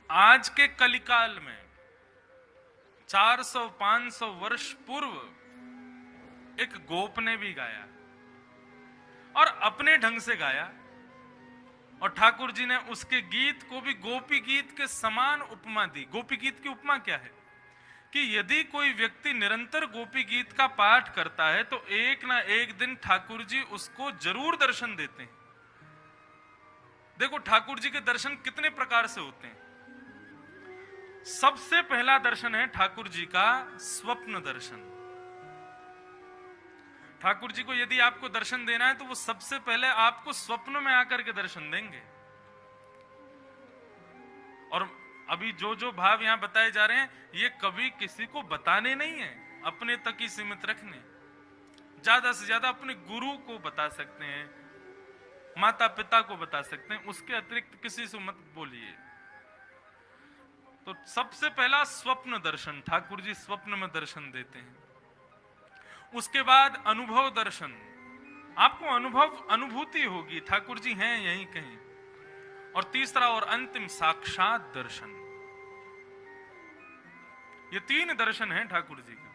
आज के कलिकाल में 400-500 वर्ष पूर्व एक गोप ने भी गाया और अपने ढंग से गाया, और ठाकुर जी ने उसके गीत को भी गोपी गीत के समान उपमा दी। गोपी गीत की उपमा क्या है कि यदि कोई व्यक्ति निरंतर गोपी गीत का पाठ करता है तो एक ना एक दिन ठाकुर जी उसको जरूर दर्शन देते हैं। देखो ठाकुर जी के दर्शन कितने प्रकार से होते हैं। सबसे पहला दर्शन है ठाकुर जी का स्वप्न दर्शन। ठाकुर जी को यदि आपको दर्शन देना है तो वो सबसे पहले आपको स्वप्न में आकर के दर्शन देंगे। और अभी जो जो भाव यहां बताए जा रहे हैं ये कभी किसी को बताने नहीं है, अपने तक ही सीमित रखने। ज्यादा से ज्यादा अपने गुरु को बता सकते हैं, माता पिता को बता सकते हैं, उसके अतिरिक्त किसी से मत बोलिए। तो सबसे पहला स्वप्न दर्शन, ठाकुर जी स्वप्न में दर्शन देते हैं। उसके बाद अनुभव दर्शन, आपको अनुभूति होगी ठाकुर जी हैं यहीं कहीं। और तीसरा और अंतिम साक्षात दर्शन। ये 3 दर्शन हैं ठाकुर जी के।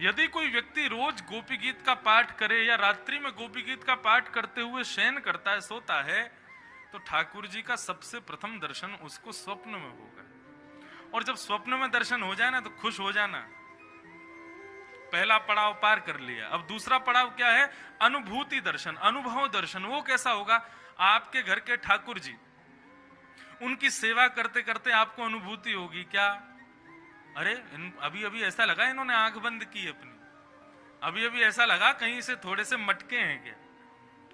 यदि कोई व्यक्ति रोज गोपी गीत का पाठ करे या रात्रि में गोपी गीत का पाठ करते हुए शयन करता है, सोता है, तो ठाकुर जी का सबसे प्रथम दर्शन उसको स्वप्न में होगा। और जब स्वप्न में दर्शन हो जाए ना तो खुश हो जाना, पहला पड़ाव पार कर लिया। अब दूसरा पड़ाव क्या है? अनुभूति दर्शन, अनुभव दर्शन। वो कैसा होगा? आपके घर के ठाकुर जी, उनकी सेवा करते करते आपको अनुभूति होगी क्या, अरे अभी अभी ऐसा लगा इन्होंने आंख बंद की अपनी, अभी अभी ऐसा लगा कहीं से थोड़े से मटके हैं क्या,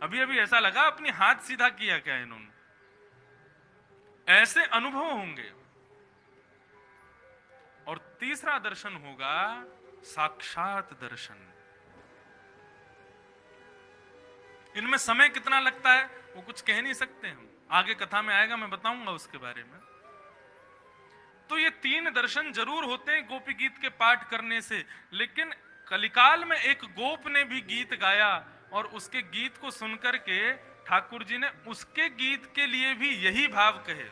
अभी अभी ऐसा लगा अपनी हाथ सीधा किया क्या इन्होंने। ऐसे अनुभव होंगे। और तीसरा दर्शन होगा साक्षात दर्शन। इनमें समय कितना लगता है वो कुछ कह नहीं सकते हम, आगे कथा में आएगा, मैं बताऊंगा उसके बारे में। तो ये 3 दर्शन जरूर होते हैं गोपी गीत के पाठ करने से। लेकिन कलिकाल में एक गोप ने भी गीत गाया और उसके गीत को सुनकर के ठाकुर जी ने उसके गीत के लिए भी यही भाव कहे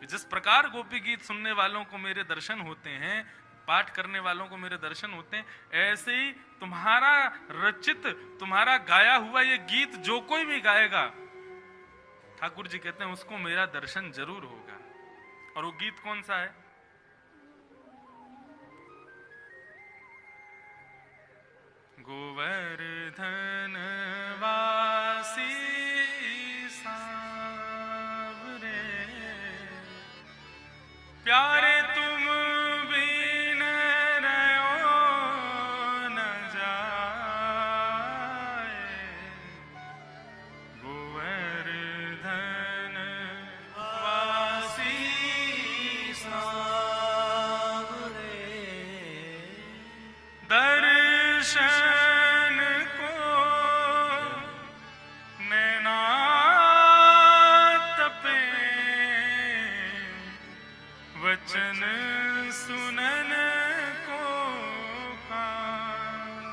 कि जिस प्रकार गोपी गीत सुनने वालों को मेरे दर्शन होते हैं, पाठ करने वालों को मेरे दर्शन होते हैं, ऐसे ही तुम्हारा रचित, तुम्हारा गाया हुआ ये गीत जो कोई भी गाएगा, ठाकुर जी कहते हैं उसको मेरा दर्शन जरूर होगा। और वो गीत कौन सा है? गोवर्धन वासी सांवरे, प्यारे तुम बिन रहो न जाए, गोवर्धन वासी सांवरे, दर्शन को नैना तपे, वचन सुनन को कान,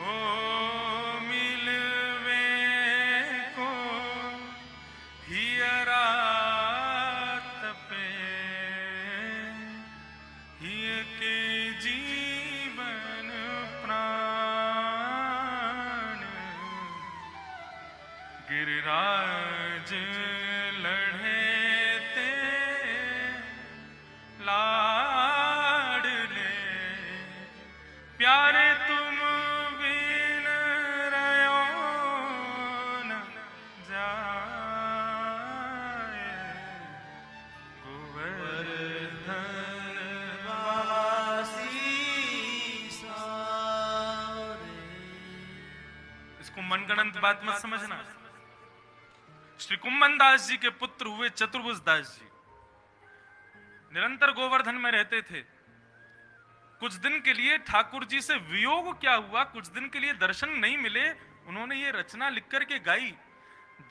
ओ मिलवे को हियरा तपे, हिय के जीवन प्राण, गिरिराज लढ़े ते लाडले, प्यारे तुम बिन रहो न जाए, गोवर्धन वासी सांवरे। इसको मनगढ़ंत बात मत समझना। श्री कुम्भन दास जी के पुत्र हुए चतुर्भुज दास जी निरंतर गोवर्धन में रहते थे। कुछ दिन के लिए ठाकुर जी से वियोग क्या हुआ, कुछ दिन के लिए दर्शन नहीं मिले, उन्होंने ये रचना लिख करके गाई।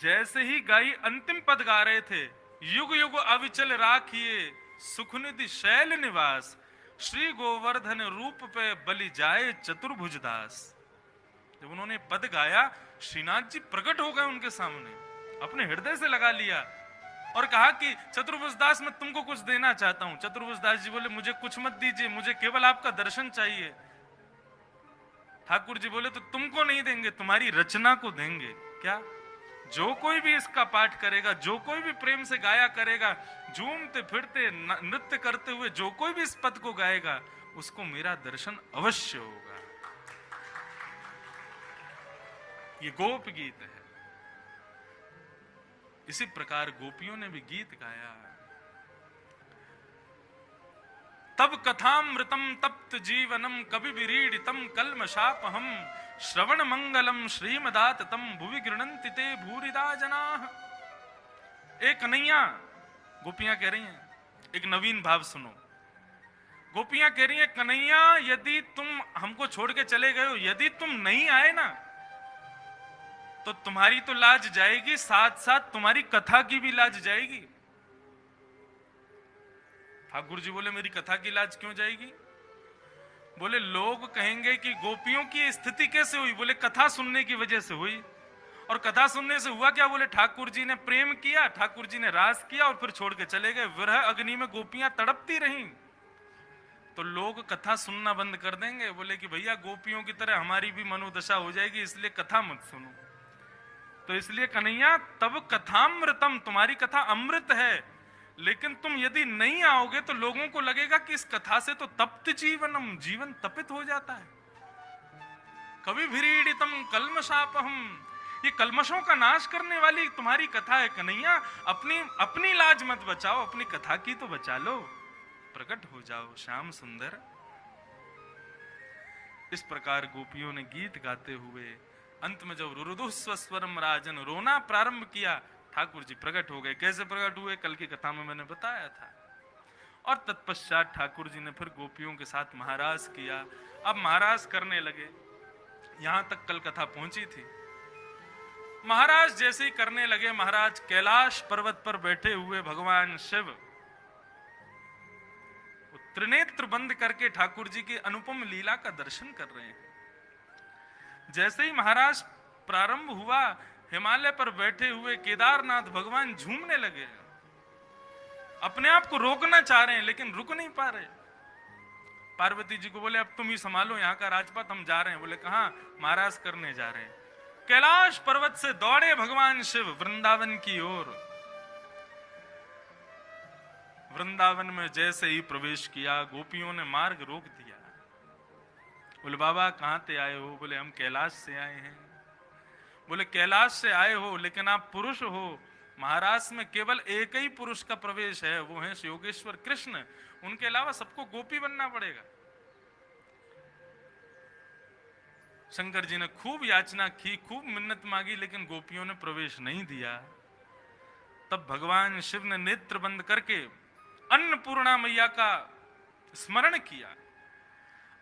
जैसे ही गाई, अंतिम पद गा रहे थे, युग युग अविचल राखिए सुखनिधि शैल निवास, श्री गोवर्धन रूप पे बलि जाए चतुर्भुज दास। जब उन्होंने पद गाया, श्रीनाथ जी प्रकट हो गए उनके सामने, अपने हृदय से लगा लिया और कहा कि चतुर्भुज दास मैं तुमको कुछ देना चाहता हूं। चतुर्भुज दास जी बोले मुझे कुछ मत दीजिए, मुझे केवल आपका दर्शन चाहिए। ठाकुर जी बोले तो तुमको नहीं देंगे, तुम्हारी रचना को देंगे। क्या? जो कोई भी इसका पाठ करेगा, जो कोई भी प्रेम से गाया करेगा, झूमते फिरते नृत्य करते हुए जो कोई भी इस पद को गाएगा, उसको मेरा दर्शन अवश्य होगा। ये गोप गीत है। इसी प्रकार गोपियों ने भी गीत गाया। तब कथामृतम तप्त जीवनम कवि विरीडितम कल्मषापहम श्रवण मंगलम श्रीमदाततम भुवि गृणन्ति ते भूरिदा जनाः। एक कन्हैया, गोपियां कह रही हैं, एक नवीन भाव सुनो। गोपियां कह रही हैं कन्हैया यदि तुम हमको छोड़ के चले गए हो, यदि तुम नहीं आए ना तो तुम्हारी तो लाज जाएगी, साथ साथ तुम्हारी कथा की भी लाज जाएगी। ठाकुर जी बोले मेरी कथा की लाज क्यों जाएगी? बोले लोग कहेंगे कि गोपियों की स्थिति कैसे हुई? बोले कथा सुनने की वजह से हुई। और कथा सुनने से हुआ क्या? बोले ठाकुर जी ने प्रेम किया, ठाकुर जी ने रास किया और फिर छोड़ के चले गए। विरह अग्नि में गोपियां तड़पती रहीं, तो लोग कथा सुनना बंद कर देंगे। बोले कि भैया गोपियों की तरह हमारी भी मनोदशा हो जाएगी, इसलिए कथा मत सुनो। तो इसलिए कन्हैया तब कथामृतम, तुम्हारी कथा अमृत है, लेकिन तुम यदि नहीं आओगे तो लोगों को लगेगा कि इस कथा से तो तप्त जीवनम, जीवन तपित हो जाता है। कवि भीड़ितम कल्मषापहम, ये कल्मशों का नाश करने वाली तुम्हारी कथा है कन्हैया। अपनी लाज मत बचाओ, अपनी कथा की तो बचा लो, प्रकट हो जाओ श्याम सुंदर। इस प्रकार गोपियों ने गीत गाते हुए अंत में जब रुरुदुस्वरम राजन, रोना प्रारंभ किया, ठाकुर जी प्रकट हो गए। कैसे प्रकट हुए कल की कथा में मैंने बताया था। और तत्पश्चात ठाकुर जी ने फिर गोपियों के साथ महाराज किया। अब महाराज करने लगे। यहां तक कल कथा पहुंची थी। महाराज जैसे ही करने लगे, महाराज कैलाश पर्वत पर बैठे हुए भगवान शिव त्रिनेत्र बंद करके ठाकुर जी की अनुपम लीला का दर्शन कर रहे हैं। जैसे ही महाराज प्रारंभ हुआ, हिमालय पर बैठे हुए केदारनाथ भगवान झूमने लगे। अपने आप को रोकना चाह रहे हैं लेकिन रुक नहीं पा रहे। पार्वती जी को बोले अब तुम ही संभालो यहाँ का राजपाट, हम जा रहे हैं। बोले कहां? महाराज करने जा रहे हैं। कैलाश पर्वत से दौड़े भगवान शिव वृंदावन की ओर। वृंदावन में जैसे ही प्रवेश किया, गोपियों ने मार्ग रोक दिया। बोले बाबा कहां से आए हो? बोले हम कैलाश से आए हैं। बोले कैलाश से आए हो लेकिन आप पुरुष हो। महाराज में केवल एक ही पुरुष का प्रवेश है, वो है योगेश्वर कृष्ण। उनके अलावा सबको गोपी बनना पड़ेगा। शंकर जी ने खूब याचना की, खूब मिन्नत मांगी, लेकिन गोपियों ने प्रवेश नहीं दिया। तब भगवान शिव ने नेत्र बंद करके अन्नपूर्णा मैया का स्मरण किया।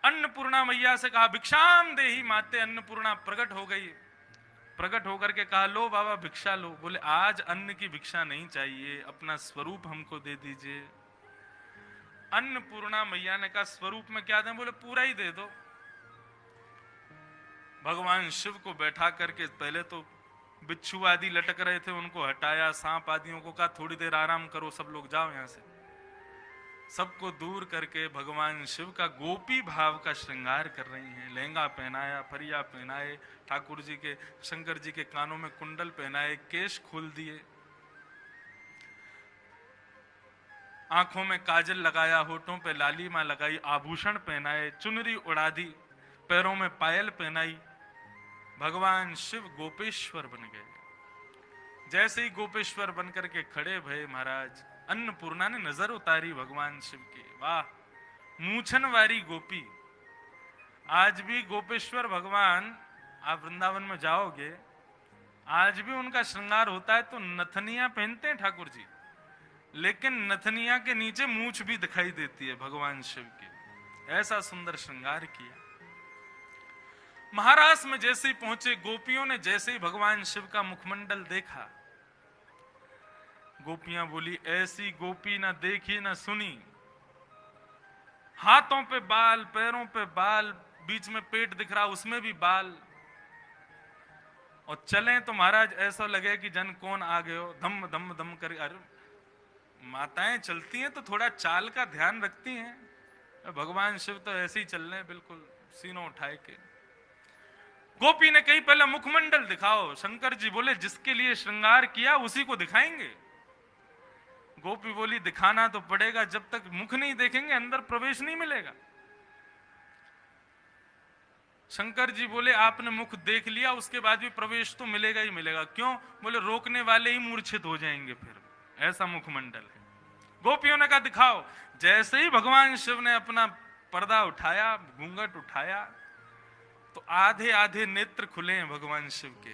अन्नपूर्णा मैया से कहा भिक्षाम देहि माते। अन्नपूर्णा प्रकट हो गई। प्रकट होकर के कहा लो बाबा भिक्षा लो। बोले आज अन्न की भिक्षा नहीं चाहिए, अपना स्वरूप हमको दे दीजिए। अन्नपूर्णा मैया ने कहा स्वरूप में क्या दें? बोले पूरा ही दे दो। भगवान शिव को बैठा करके पहले तो बिच्छू आदि लटक रहे थे, उनको हटाया। सांप आदियों को कहा थोड़ी देर आराम करो, सब लोग जाओ यहां से। सबको दूर करके भगवान शिव का गोपी भाव का श्रृंगार कर रही हैं। लहंगा पहनाया, फरिया पहनाए, ठाकुर जी के, शंकर जी के कानों में कुंडल पहनाए, केश खोल दिए, आंखों में काजल लगाया, होठों पे लालिमा लगाई, आभूषण पहनाए, चुनरी उड़ा दी, पैरों में पायल पहनाई। भगवान शिव गोपेश्वर बन गए। जैसे ही गोपेश्वर बनकर के खड़े भये महाराज, अन्नपूर्णा ने नजर उतारी भगवान शिव की। वाह, मूछन वारी गोपी। आज भी गोपेश्वर भगवान, आप वृंदावन में जाओगे, आज भी उनका श्रृंगार होता है तो नथनिया पहनते हैं ठाकुर जी, लेकिन नथनिया के नीचे मूछ भी दिखाई देती है भगवान शिव की। ऐसा सुंदर श्रृंगार किया। महाराज में जैसे ही पहुंचे, गोपियों ने जैसे ही भगवान शिव का मुखमंडल देखा, गोपियां बोली ऐसी गोपी ना देखी ना सुनी। हाथों पे बाल, पैरों पे बाल, बीच में पेट दिख रहा उसमें भी बाल, और चलें तो महाराज ऐसा लगे कि जन कौन आ गए हो, धम धम धम कर। अरे माताएं चलती हैं तो थोड़ा चाल का ध्यान रखती हैं। भगवान शिव तो ऐसे ही चल रहे हैं, बिल्कुल सीनों उठाए के। गोपी ने कही पहले मुखमंडल दिखाओ। शंकर जी बोले जिसके लिए श्रृंगार किया उसी को दिखाएंगे। गोपी बोली दिखाना तो पड़ेगा, जब तक मुख नहीं देखेंगे अंदर प्रवेश नहीं मिलेगा। शंकर जी बोले आपने मुख देख लिया, उसके बाद भी प्रवेश तो मिलेगा ही मिलेगा। क्यों? बोले रोकने वाले ही मूर्छित हो जाएंगे फिर, ऐसा मुखमंडल है। गोपियों ने कहा दिखाओ। जैसे ही भगवान शिव ने अपना पर्दा उठाया, घूंघट उठाया, तो आधे आधे नेत्र खुले हैं भगवान शिव के।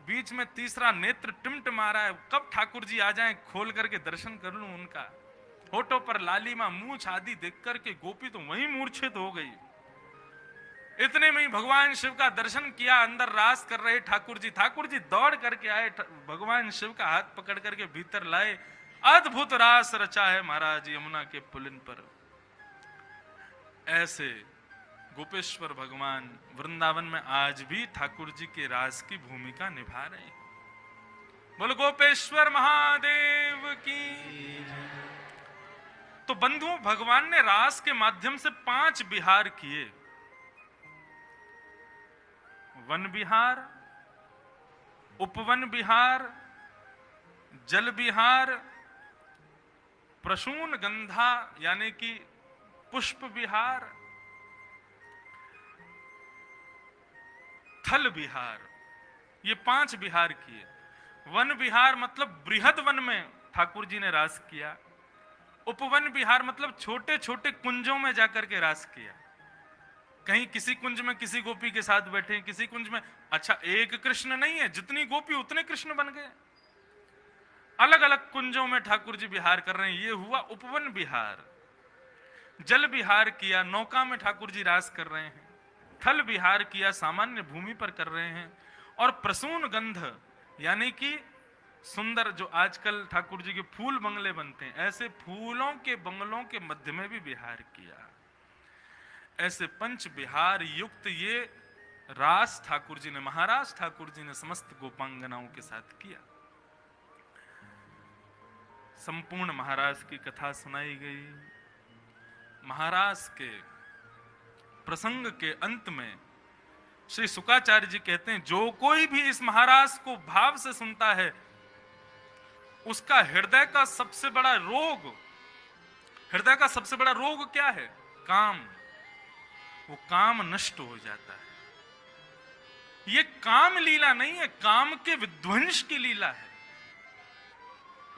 बीच में तीसरा नेत्र टिमट मारा है, कब ठाकुर जी आ जाएं खोल करके दर्शन कर लूं उनका। होठों पर लालिमा, मूछ आदि देख करके गोपी तो वहीं मूर्छित हो गई। इतने में ही भगवान शिव का दर्शन किया, अंदर रास कर रहे ठाकुर जी। ठाकुर जी दौड़ करके आए, भगवान शिव का हाथ पकड़ करके भीतर लाए। अद्भुत रास रचा है महाराज यमुना के पुलिन पर। ऐसे गोपेश्वर भगवान वृंदावन में आज भी ठाकुर जी के रास की भूमिका निभा रहे हैं। बोलो गोपेश्वर महादेव की। तो बंधुओं, भगवान ने रास के माध्यम से 5 विहार किए। वन विहार, उपवन विहार, जल विहार, प्रसून गंधा यानी कि पुष्प विहार, थल विहार, ये 5 विहार किए। वन विहार मतलब बृहद वन में ठाकुर जी ने रास किया। उपवन विहार मतलब छोटे छोटे कुंजों में जाकर के रास किया। कहीं किसी कुंज में किसी गोपी के साथ बैठे, किसी कुंज में, अच्छा एक कृष्ण नहीं है, जितनी गोपी उतने कृष्ण बन गए। अलग अलग कुंजों में ठाकुर जी विहार कर रहे हैं, ये हुआ उपवन विहार। जल विहार किया, नौका में ठाकुर जी रास कर रहे हैं। थल विहार किया, सामान्य भूमि पर कर रहे हैं। और प्रसून गंध यानी कि सुंदर, जो आजकल ठाकुर जी के फूल बंगले बनते हैं, ऐसे फूलों के बंगलों के मध्य में भी विहार किया। ऐसे 5 विहार युक्त ये रास ठाकुर जी ने, महाराज ठाकुर जी ने समस्त गोपांगनाओं के साथ किया। संपूर्ण महाराज की कथा सुनाई गई। महाराज के प्रसंग के अंत में श्री शुकाचार्य जी कहते हैं, जो कोई भी इस महाराज को भाव से सुनता है, उसका हृदय का सबसे बड़ा रोग, हृदय का सबसे बड़ा रोग क्या है? काम। वो काम नष्ट हो जाता है। ये काम लीला नहीं है, काम के विध्वंस की लीला है।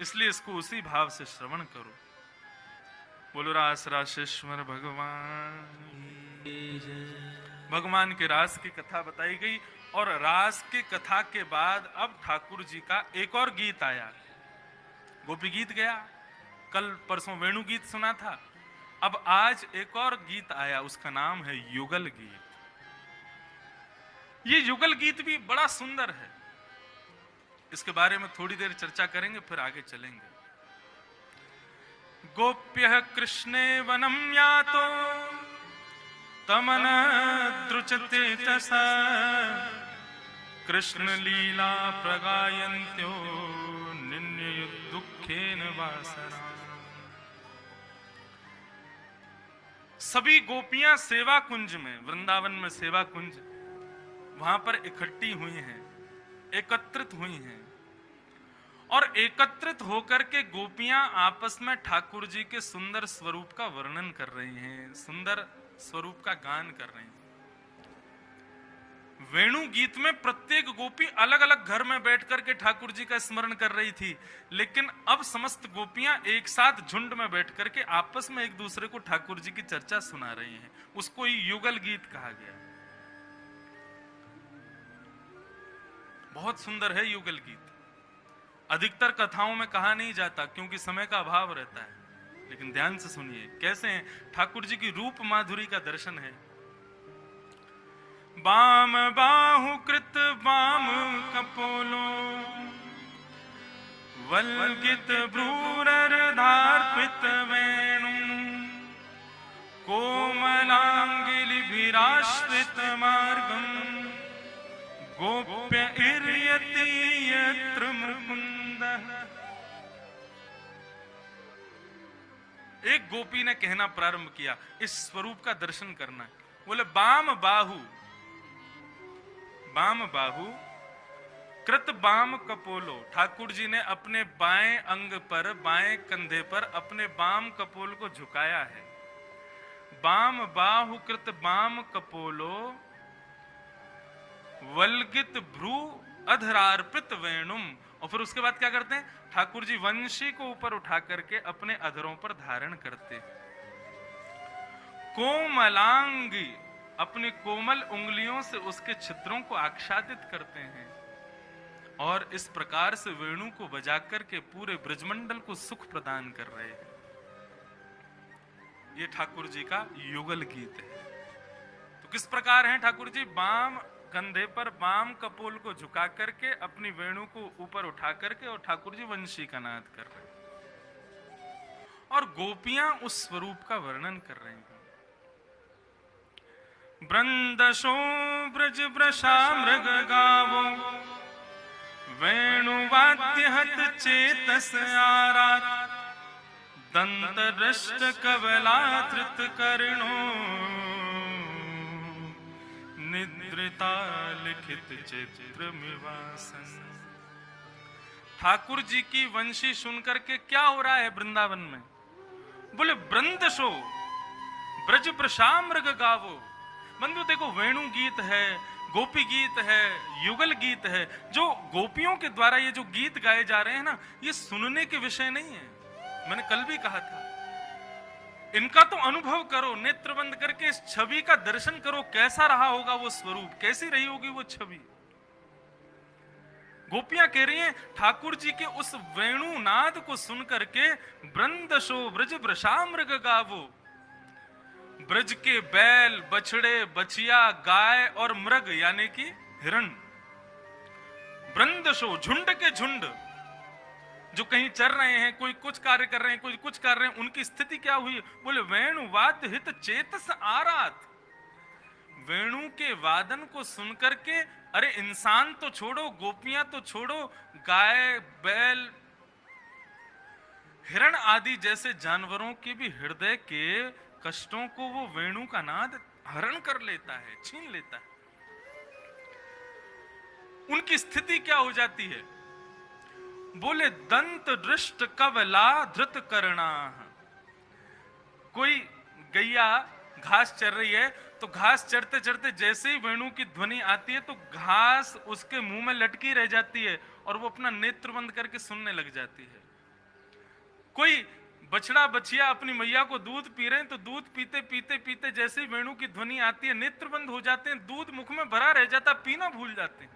इसलिए इसको उसी भाव से श्रवण करो। बोलो रास रासेश्वर भगवान के रास की कथा बताई गई। और रास की कथा के बाद अब ठाकुर जी का एक और गीत आया। गोपी गीत गया, कल परसों वेणु गीत सुना था, अब आज एक और गीत आया, उसका नाम है युगल गीत। ये युगल गीत भी बड़ा सुंदर है, इसके बारे में थोड़ी देर चर्चा करेंगे, फिर आगे चलेंगे। गोप्यः कृष्णे वनम यातो तमन द्रुचते तसा कृष्ण लीला प्रगायन्त्यो निन्य दुखेन वासना। सभी गोपियां सेवा कुंज में, वृंदावन में सेवा कुंज, वहां पर इकट्ठी हुई हैं, एकत्रित हुई हैं। और एकत्रित होकर के गोपियां आपस में ठाकुर जी के सुंदर स्वरूप का वर्णन कर रही हैं, सुंदर स्वरूप का गान कर रही हैं। वेणु गीत में प्रत्येक गोपी अलग अलग घर में बैठ करके ठाकुर जी का स्मरण कर रही थी, लेकिन अब समस्त गोपियां एक साथ झुंड में बैठ करके आपस में एक दूसरे को ठाकुर जी की चर्चा सुना रही हैं। उसको ही युगल गीत कहा गया। बहुत सुंदर है युगल गीत। अधिकतर कथाओं में कहा नहीं जाता क्योंकि समय का अभाव रहता है, लेकिन ध्यान से सुनिए कैसे हैं। ठाकुर जी की रूप माधुरी का दर्शन है। बाम बाहु कृत बाम कपोलो वल्गित भ्रूरधार्पित वेणु कोमलांगिलिभिराश्रित मार्गम गोप्य इर्यति यत्र मुकुंदः। एक गोपी ने कहना प्रारंभ किया, इस स्वरूप का दर्शन करना है। बोले बाम बाहु कृत बाम कपोलो। ठाकुर जी ने अपने बाएं अंग पर, बाएं कंधे पर अपने बाम कपोल को झुकाया है। बाम बाहु कृत बाम कपोलो वल्गित भ्रू अधरार्पित वेणुम। और फिर उसके बाद क्या करते हैं? ठाकुर जी वंशी को ऊपर उठा करके अपने अधरों पर धारण करते। कोमलांगी, अपनी कोमल उंगलियों से उसके छिद्रों को आच्छादित करते हैं और इस प्रकार से वेणु को बजाकर के पूरे ब्रजमंडल को सुख प्रदान कर रहे हैं। ये ठाकुर जी का युगल गीत है। तो किस प्रकार है ठाकुर जी? बाम कंधे पर बाम कपोल को झुका करके अपनी वेणु को ऊपर उठा करके और ठाकुर जी वंशी का नाद कर रहे हैं और गोपियां उस स्वरूप का वर्णन कर रहे हैं। वृंदशो ब्रज वृषा मृग गावो वेणुवाद्य हत चेतस आरात दंत दृष्ट कवला धृत कर्णो निद्रिता लिखित चित्र मिवासन। ठाकुर जी की वंशी सुनकर के क्या हो रहा है वृंदावन में? बोले वृंदशो ब्रज वृषा मृग गावो। बंधु देखो, वेणु गीत है, गोपी गीत है, युगल गीत है। जो गोपियों के द्वारा ये जो गीत गाए जा रहे हैं ना, ये सुनने के विषय नहीं है। मैंने कल भी कहा था, इनका तो अनुभव करो, नेत्र बंद करके इस छवि का दर्शन करो। कैसा रहा होगा वो स्वरूप, कैसी रही होगी वो छवि। गोपियां कह रही हैं ठाकुर जी के उस वेणु नाद को सुनकर के वृंदशो ब्रज वृषा मृग गावो। ब्रज के बैल, बछड़े, बछिया, गाय और मृग यानी कि हिरण, वृंदशो झुंड के झुंड जो कहीं चर रहे हैं, कोई कुछ कार्य कर रहे हैं, कोई कुछ कर रहे हैं, उनकी स्थिति क्या हुई? बोले वेणु वाद्य हित चेतस आरात। वेणु के वादन को सुनकर के, अरे इंसान तो छोड़ो, गोपियां तो छोड़ो, गाय, बैल, हिरण आदि जैसे जानवरों के भी हृदय के कष्टों को वो वेणु का नाद हरण कर लेता है, छीन लेता है। उनकी स्थिति क्या हो जाती है? बोले दंत दृष्ट कवला धृत कर्णा। कोई गैया घास चर रही है, तो घास चरते चरते जैसे ही वेणु की ध्वनि आती है तो घास उसके मुंह में लटकी रह जाती है और वो अपना नेत्र बंद करके सुनने लग जाती है। कोई बछड़ा बछिया अपनी मैया को दूध पी रहे हैं, तो दूध पीते पीते पीते जैसे ही वेणु की ध्वनि आती है नेत्र बंद हो जाते हैं, दूध मुख में भरा रह जाता, पीना भूल जाते हैं।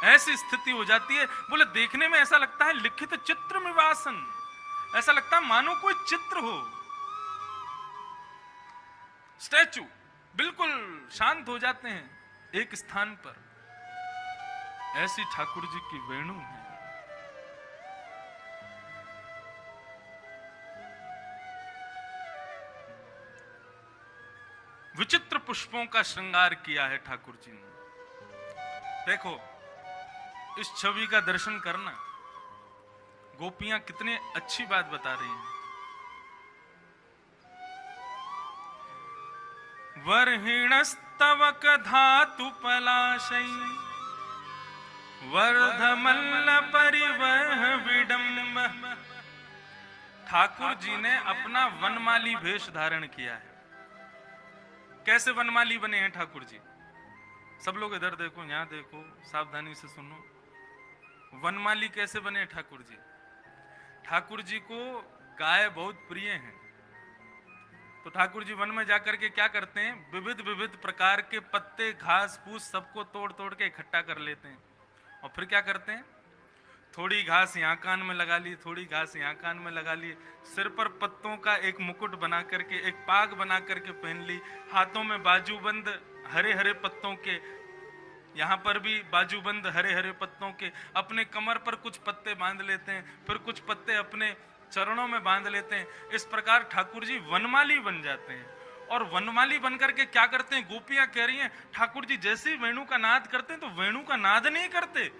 ऐसी स्थिति हो जाती है। बोले देखने में ऐसा लगता है लिखित चित्र में वासन, ऐसा लगता है मानो कोई चित्र हो, स्टैचू, बिल्कुल शांत हो जाते हैं एक स्थान पर। ऐसी ठाकुर जी की वेणु है। विचित्र पुष्पों का श्रृंगार किया है ठाकुर जी ने। देखो इस छवि का दर्शन करना, गोपियां कितनी अच्छी बात बता रही हैं। वर्हिणस्तवक धातु पलाशै वर्धमल्ल परिवह विडम्ब। ठाकुर जी ने अपना वनमाली वेश धारण किया है। कैसे वनमाली बने हैं ठाकुर जी? सब लोग इधर देखो, यहां देखो, सावधानी से सुनो। वनमाली कैसे बने ठाकुर जी? ठाकुर जी को गाय बहुत प्रिय है, तो ठाकुर जी वन में जाकर के क्या करते हैं? विविध विविध प्रकार के पत्ते, घास फूस सबको तोड़ तोड़ के इकट्ठा कर लेते हैं और फिर क्या करते हैं? थोड़ी घास यहाँ कान में लगा ली, थोड़ी घास यहाँ कान में लगा ली, सिर पर पत्तों का एक मुकुट बना करके, एक पाग बना करके पहन ली, हाथों में बाजूबंद हरे हरे पत्तों के, यहाँ पर भी बाजूबंद हरे हरे पत्तों के, अपने कमर पर कुछ पत्ते बांध लेते हैं, फिर कुछ पत्ते अपने चरणों में बांध लेते हैं। इस प्रकार ठाकुर जी वनमाली बन जाते हैं। और वनमाली बनकर के क्या करते हैं? गोपियां कह रही हैं ठाकुर जी जैसे ही वेणु का नाद करते हैं तो वेणु का नाद नहीं करते,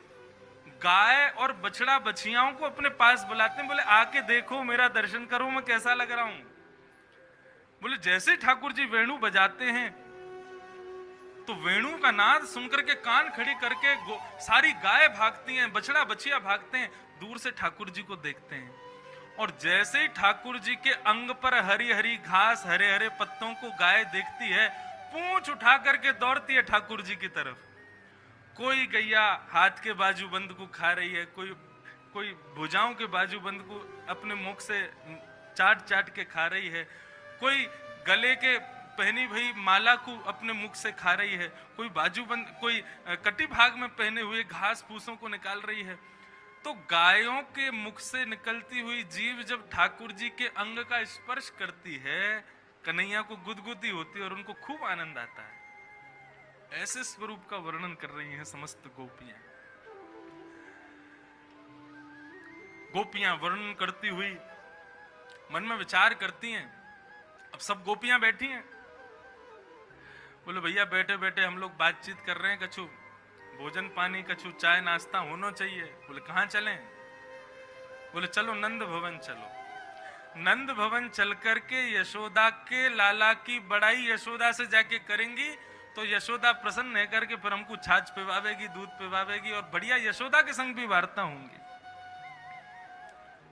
गाय और बछड़ा बछियाओं को अपने पास बुलाते हैं, बोले आके देखो, मेरा दर्शन करो, मैं कैसा लग रहा हूं। बोले जैसे ठाकुर जी वेणु बजाते हैं तो वेणु का नाद सुनकर के कान खड़ी करके सारी गाय भागती हैं, बछड़ा बछिया भागते हैं, दूर से ठाकुर जी को देखते हैं। और जैसे ही ठाकुर जी के अंग पर हरी हरी घास, हरे हरे पत्तों को गाय देखती है, पूंछ उठा करके दौड़ती है ठाकुर जी की तरफ। कोई गैया हाथ के बाजूबंद को खा रही है, कोई भुजाओं के बाजूबंद को अपने मुख से चाट चाट के खा रही है, कोई गले के पहनी भई माला को अपने मुख से खा रही है, कोई बाजूबंद, कोई कटी भाग में पहने हुए घास फूसों को निकाल रही है। तो गायों के मुख से निकलती हुई जीव जब ठाकुर जी के अंग का स्पर्श करती है, कन्हैया को गुदगुदी होती है और उनको खूब आनंद आता है। ऐसे स्वरूप का वर्णन कर रही हैं समस्त गोपियां। गोपियां वर्णन करती हुई मन में विचार करती हैं। अब सब गोपियां बैठी हैं, बोले भैया बैठे बैठे हम लोग बातचीत कर रहे हैं, कछु भोजन पानी, कछु चाय नाश्ता होना चाहिए। बोले कहां चलें? बोले चलो नंद भवन चलो। नंद भवन चल करके यशोदा के लाला की बड़ाई यशोदा से जाके करेंगी तो यशोदा प्रसन्न है करके फिर हमको छाछ पिवावेगी, दूध पिवावेगी और बढ़िया यशोदा के संग भी वार्ता होंगी।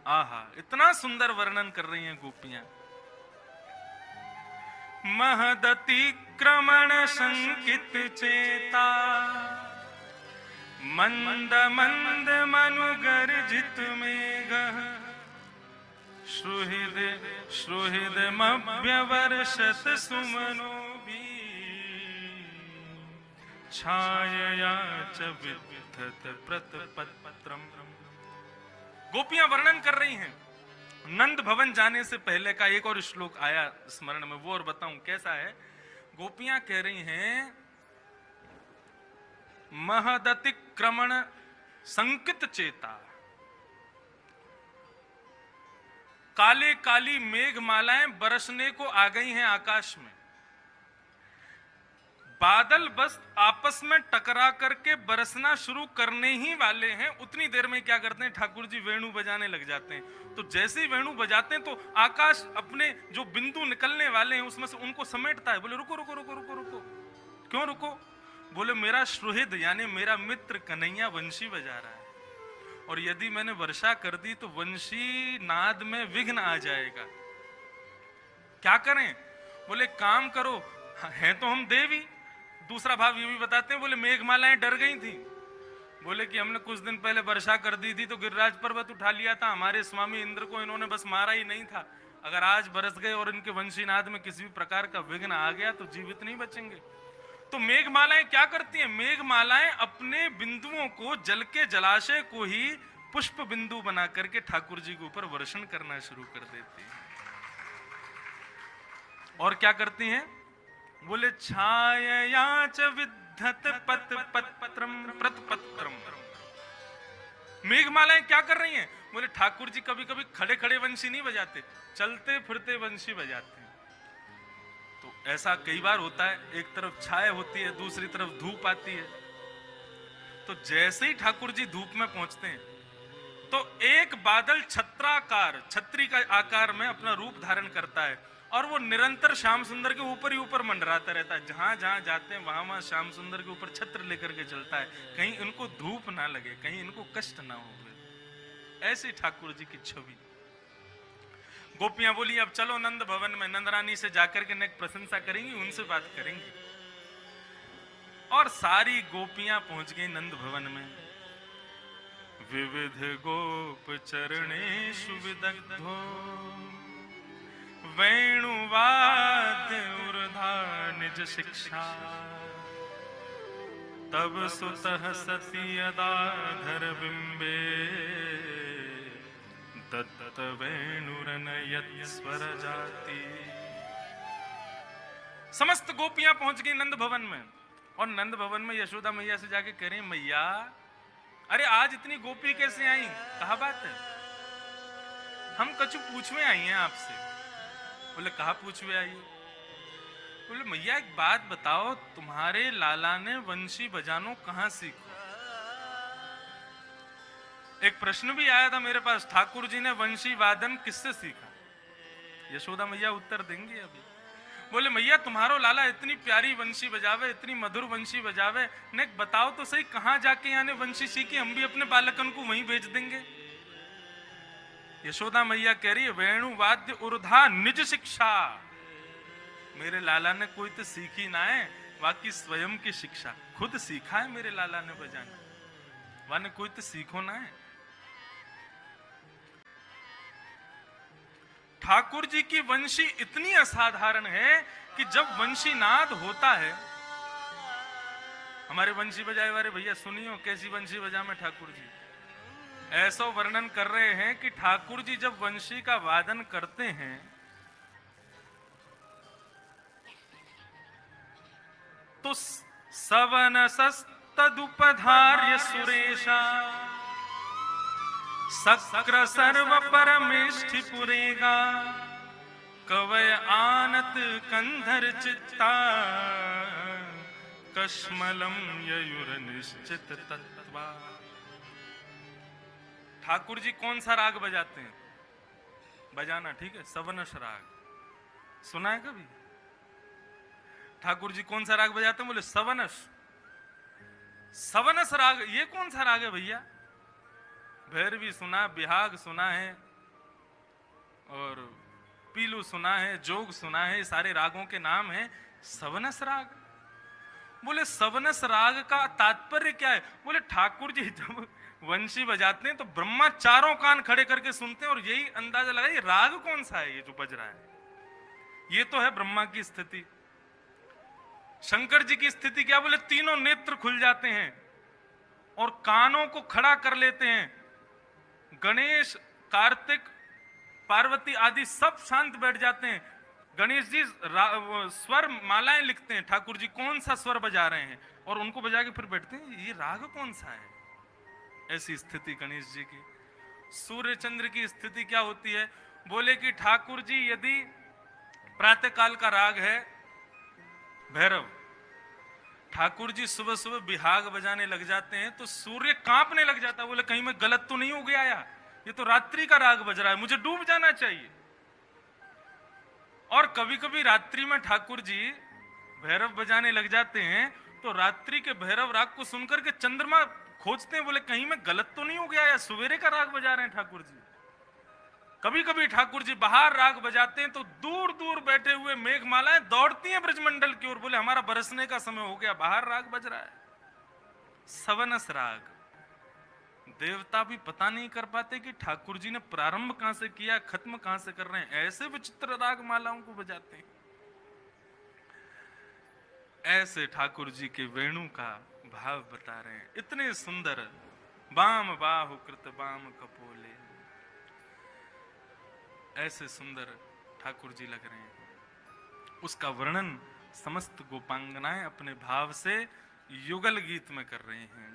आहा, इतना सुंदर वर्णन कर रही हैं गोपियां। महदतिक्रमण संकित चेता, मंद मंद मनुगर्जित मेघ, श्रुहिद मभ्यवर्षत सुमनो भी, छायया च विद्धत प्रतपत्रम। गोपियां वर्णन कर रही हैं। नंद भवन जाने से पहले का एक और श्लोक आया स्मरण में, वो और बताऊं कैसा है। गोपियां कह रही हैं महदतिक्रमण संकित चेता, काले काली मेघमालाएं बरसने को आ गई हैं आकाश में। बादल बस आपस में टकरा करके बरसना शुरू करने ही वाले हैं, उतनी देर में क्या करते हैं ठाकुर जी वेणु बजाने लग जाते हैं। तो जैसे ही वेणु बजाते हैं तो आकाश अपने जो बिंदु निकलने वाले हैं उसमें से उनको समेटता है। बोले रुको रुको रुको रुको रुको, क्यों रुको? बोले मेरा श्रुहिद यानी मेरा मित्र कन्हैया वंशी बजा रहा है, और यदि मैंने वर्षा कर दी तो वंशी नाद में विघ्न आ जाएगा। क्या करें? बोले काम करो, हैं तो हम देवी। दूसरा भाव ये भी बताते हैं, बोले मेघमालाएं डर गई थी। बोले कि हमने कुछ दिन पहले वर्षा कर दी थी तो गिरिराज पर्वत उठा लिया था, हमारे स्वामी इंद्र को इन्होंने बस मारा ही नहीं था। अगर आज बरस गए और इनके वंशीनाद में किसी भी प्रकार का विघ्न आ गया तो जीवित नहीं बचेंगे। तो मेघमालाएं क्या करती हैं? मेघमालाएं अपने बिंदुओं को, जल के जलाशय को ही पुष्प बिंदु बना करके ठाकुर जी के ऊपर वर्षण करना शुरू कर देती हैं। और क्या करती हैं? बोले छायया च विद्धत पत्रम प्रतपत्रम। मेघमालाएं क्या कर रही हैं? बोले ठाकुर जी कभी कभी खड़े खड़े वंशी नहीं बजाते, चलते फिरते वंशी बजाते हैं। तो ऐसा कई बार होता है, एक तरफ छाया होती है, दूसरी तरफ धूप आती है। तो जैसे ही ठाकुर जी धूप में पहुंचते हैं तो एक बादल छत्राकार, छत्री का आकार में अपना रूप धारण करता है और वो निरंतर श्याम सुंदर के ऊपर ही ऊपर मंडराता रहता है। जहां जहां जाते हैं वहां वहां श्याम सुंदर के ऊपर छत्र लेकर के चलता है, कहीं इनको धूप ना लगे, कहीं इनको कष्ट ना हो। ऐसे ठाकुर जी की छवि। गोपियां बोली अब चलो नंद भवन में, नंद रानी से जाकर के नेक प्रशंसा करेंगी, उनसे बात करेंगी। और सारी गोपियां पहुंच गई नंद भवन में। विविध गोप चरणेषु विदग्धो, वेणुवाद्य ऊर्धा निज शिक्षा, तब सुतः सती यदाधर बिंबे, दत्त वेणुरनयत् स्वर जाति। समस्त गोपियां पहुंच गई नंद भवन में, और नंद भवन में यशोदा मैया से जाके कह रही मैया, अरे आज इतनी गोपी कैसे आई, कहा बात है? हम कछु पूछवे आई हैं आपसे। बोले कहा पूछवे आई? बोले मैया एक बात बताओ, तुम्हारे लाला ने वंशी बजानो कहां सीखो? एक प्रश्न भी आया था मेरे पास, ठाकुर जी ने वंशी वादन किससे सीखा? यशोदा मैया उत्तर देंगी अभी। बोले मैया तुम्हारो लाला इतनी प्यारी वंशी बजावे, इतनी मधुर वंशी बजावे, ने बताओ तो सही कहां जाके यानी वंशी सीखी, हम भी अपने बालकन को वहीं भेज देंगे। यशोदा मैया कह रही है वेणु वाद्य उर्धा निज शिक्षा। मेरे लाला ने कोई तो सीखी ना है, बाकी स्वयं की शिक्षा खुद सीखा है मेरे लाला ने बजाना, वाने कोई तो सीखो ना है। ठाकुर जी की वंशी इतनी असाधारण है कि जब वंशी नाद होता है, हमारे वंशी बजाए वाले भैया सुनियो कैसी वंशी बजा में ठाकुर जी ऐसा वर्णन कर रहे हैं कि ठाकुर जी जब वंशी का वादन करते हैं तो सवन सस्तदुपधार्य सुरेशा सक्र सर्व परमेष्ठि पुरेगा कवय आनत कंधर चित्ता कश्मलम ययुर निश्चित तत्वा। ठाकुर जी कौन सा राग बजाते हैं? बजाना ठीक है, सवनस राग सुना है कभी? ठाकुर जी कौन सा राग बजाते हैं? बोले सवनस। सवनस राग ये कौन सा राग है भैया? भैरवी सुना, बिहाग सुना है और पीलू सुना है, जोग सुना है, सारे रागों के नाम है। सवनस राग, बोले सवनस राग का तात्पर्य क्या है? बोले ठाकुर जी जब वंशी बजाते हैं तो ब्रह्मा चारों कान खड़े करके सुनते हैं और यही अंदाजा लगा ये राग कौन सा है ये जो बज रहा है। ये तो है ब्रह्मा की स्थिति। शंकर जी की स्थिति क्या? बोले तीनों नेत्र खुल जाते हैं और कानों को खड़ा कर लेते हैं। गणेश, कार्तिक, पार्वती आदि सब शांत बैठ जाते हैं। गणेश जी स्वर मालाएं लिखते हैं, ठाकुर जी कौन सा स्वर बजा रहे हैं और उनको बजा के फिर बैठते हैं ये राग कौन सा है। ऐसी स्थिति गणेश जी की। सूर्य चंद्र की स्थिति क्या होती है? बोले कि ठाकुर जी यदि प्रातःकाल का राग है भैरव, ठाकुर जी सुबह सुबह बिहाग बजाने लग जाते हैं तो सूर्य कांपने लग जाता है। बोले कहीं मैं गलत तो नहीं हो गया या ये तो रात्रि का राग बज रहा है, मुझे डूब जाना चाहिए। और कभी कभी रात्रि में ठाकुर जी भैरव बजाने लग जाते हैं तो रात्रि के भैरव राग को सुनकर के चंद्रमा खोजते हैं, बोले कहीं मैं गलत तो नहीं हो गया या सवेरे का राग बजा रहे हैं ठाकुर जी। कभी कभी ठाकुर जी बाहर राग बजाते हैं तो दूर दूर बैठे हुए मेघमालाएं दौड़ती हैं ब्रजमंडल की ओर, बोले हमारा बरसने का समय हो गया, बाहर राग बज रहा है। सवनस राग। देवता भी पता नहीं कर पाते कि ठाकुर जी ने प्रारंभ कहां से किया, खत्म कहां से कर रहे हैं। ऐसे विचित्र राग मालाओं को बजाते हैं। ऐसे ठाकुर जी के वेणु का भाव बता रहे हैं। इतने सुंदर बाम बाहु कृत बाम कपोले, ऐसे सुंदर ठाकुर जी लग रहे हैं। उसका वर्णन समस्त गोपांगनाएं अपने भाव से युगल गीत में कर रहे हैं।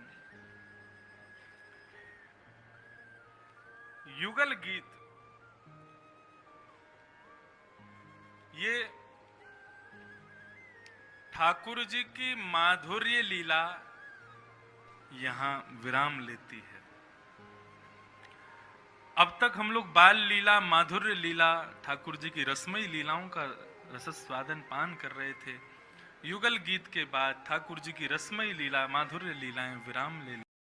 युगल गीत ये ठाकुर जी की माधुर्य लीला यहां विराम लेती है। अब तक हम लोग बाल लीला, माधुर्य लीला, ठाकुर जी की रसमयी लीलाओं का रसस्वादन पान कर रहे थे। युगल गीत के बाद ठाकुर जी की रसमयी लीला, माधुर्य लीलाएं विराम ले